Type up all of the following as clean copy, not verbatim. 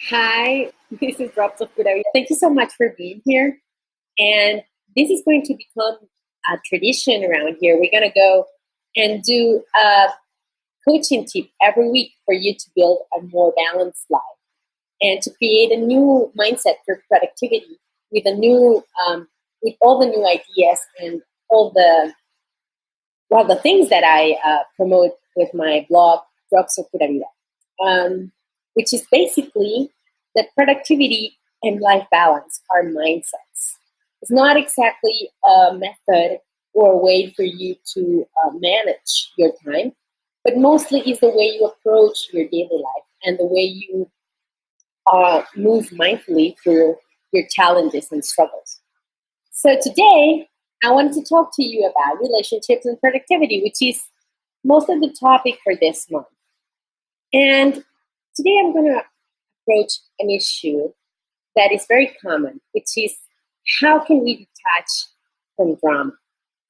Hi, this is Drops of Buddha. Thank you so much for being here. And this is going to become a tradition around here. We're going to go and do a coaching tip every week for you to build a more balanced life and to create a new mindset for productivity with with all the new ideas and all the things that I promote with my blog, Drops of Pura Vida, which is basically that productivity and life balance are mindsets. It's not exactly a method or a way for you to manage your time, but mostly is the way you approach your daily life and the way you move mindfully through your challenges and struggles. So today, I wanted to talk to you about relationships and productivity, which is most of the topic for this month. And today I'm going to approach an issue that is very common, which is how can we detach from drama?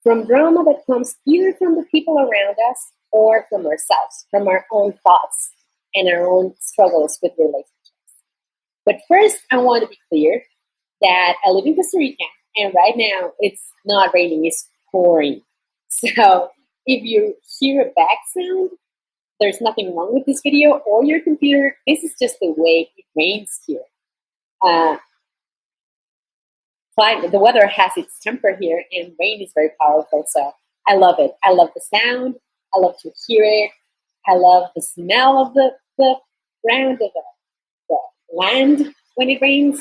From drama that comes either from the people around us or from ourselves, from our own thoughts and our own struggles with relationships. But first, I want to be clear that I live in Costa Rica, and right now it's not raining, it's pouring. So if you hear a back sound, there's nothing wrong with this video or your computer. This is just the way it rains here. Uh, the weather has its temper here, and rain is very powerful. So I love it. I love the sound. I love to hear it. I love the smell of the ground, of the land when it rains.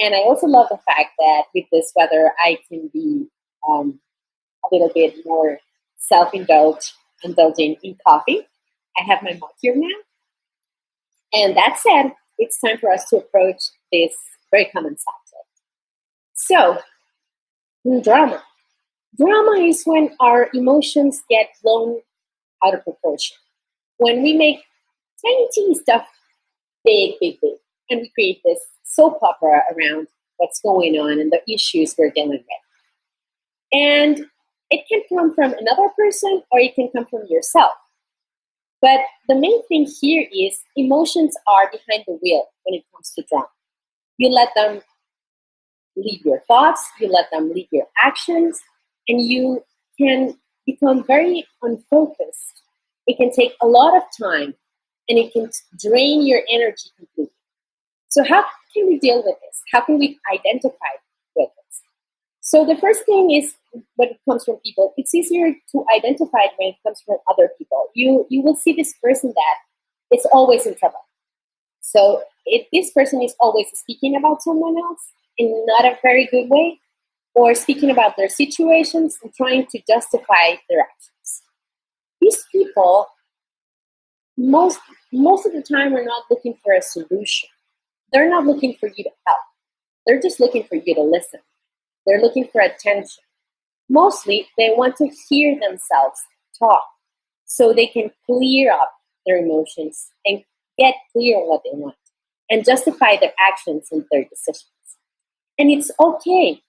And I also love the fact that with this weather, I can be a little bit more indulging in coffee. I have my mug here now. And that said, it's time for us to approach this very common subject. So, drama. Drama is when our emotions get blown out of proportion. When we make tiny stuff big, big, big, and we create this soap opera around what's going on and the issues we're dealing with. And it can come from another person or it can come from yourself. But the main thing here is emotions are behind the wheel when it comes to drama. You let them lead your thoughts, you let them lead your actions, and you can become very unfocused. It can take a lot of time and it can drain your energy completely. So how can we deal with this? How can we identify with this? So the first thing is when it comes from people, it's easier to identify it when it comes from other people. You will see this person that is always in trouble. So if this person is always speaking about someone else in not a very good way, or speaking about their situations and trying to justify their actions. These people, most of the time, are not looking for a solution. They're not looking for you to help. They're just looking for you to listen. They're looking for attention. Mostly, they want to hear themselves talk so they can clear up their emotions and get clear on what they want and justify their actions and their decisions. And it's okay.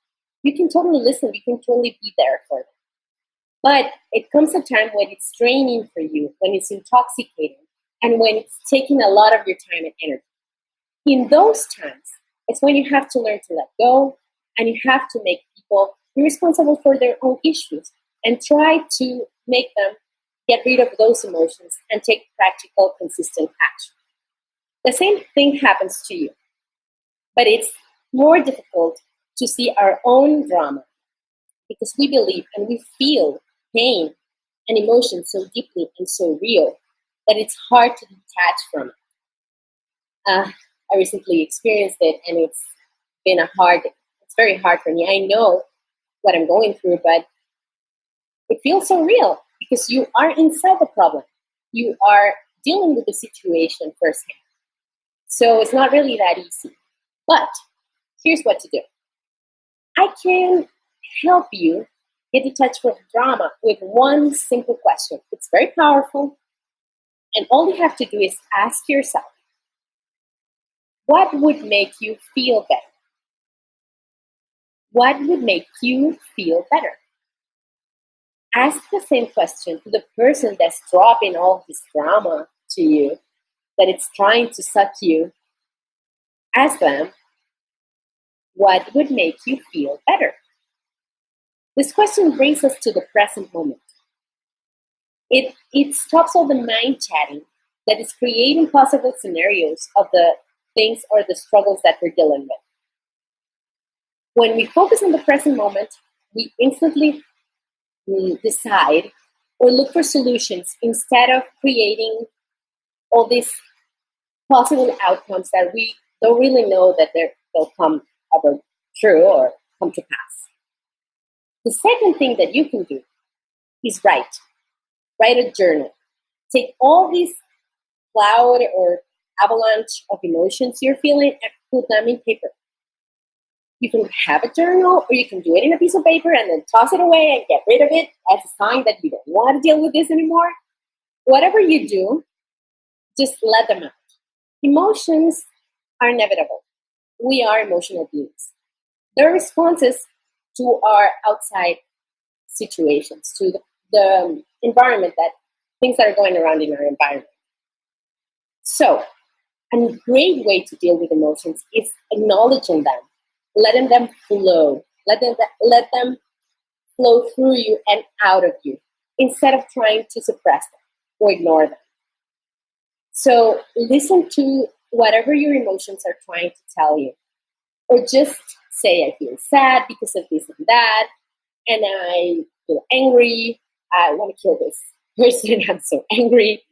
You can totally listen. You can totally be there for them. But it comes a time when it's draining for you, when it's intoxicating, and when it's taking a lot of your time and energy. In those times, it's when you have to learn to let go, and you have to make people be responsible for their own issues and try to make them get rid of those emotions and take practical, consistent action. The same thing happens to you, but it's more difficult to see our own drama because we believe and we feel pain and emotion so deeply and so real that it's hard to detach from it. I recently experienced it, and it's very hard for me. I know what I'm going through, but it feels so real because you are inside the problem. You are dealing with the situation firsthand. So it's not really that easy. But here's what to do. I can help you get detached from drama with one simple question. It's very powerful. And all you have to do is ask yourself, what would make you feel better? What would make you feel better? Ask the same question to the person that's dropping all this drama to you, that it's trying to suck you Ask them, what would make you feel better? This question brings us to the present moment. It stops all the mind chatting that is creating possible scenarios of the things or the struggles that we're dealing with. When we focus on the present moment, we instantly decide or look for solutions instead of creating all these possible outcomes that we don't really know that they'll come ever true or come to pass. The second thing that you can do is write a journal. Take all these cloud or avalanche of emotions you're feeling and put them in paper. You can have a journal or you can do it in a piece of paper and then toss it away and get rid of it as a sign that you don't want to deal with this anymore. Whatever you do, just let them out. Emotions are inevitable. We are emotional beings. They're responses to our outside situations, to the environment, that things that are going around in our environment. So, a great way to deal with emotions is acknowledging them, letting them flow, let them flow through you and out of you, instead of trying to suppress them or ignore them. So, listen to whatever your emotions are trying to tell you, or just say, I feel sad because of this and that, and I feel angry. I want to kill this person. I'm so angry.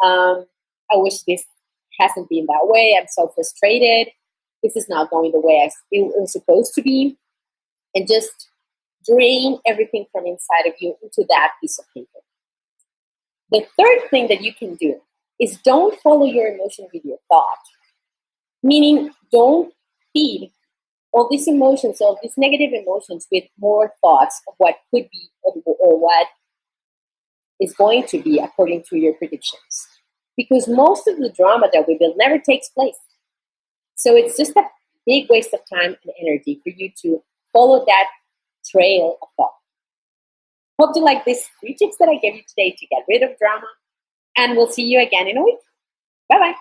I wish this hasn't been that way. I'm so frustrated. This is not going the way it was supposed to be. And just drain everything from inside of you into that piece of paper. The third thing that you can do is don't follow your emotion with your thought. Meaning, don't feed all these emotions, all these negative emotions with more thoughts of what could be or what is going to be according to your predictions. Because most of the drama that we build never takes place. So it's just a big waste of time and energy for you to follow that trail of thought. Hope you like these 3 tips that I gave you today to get rid of drama. And we'll see you again in a week. Bye-bye.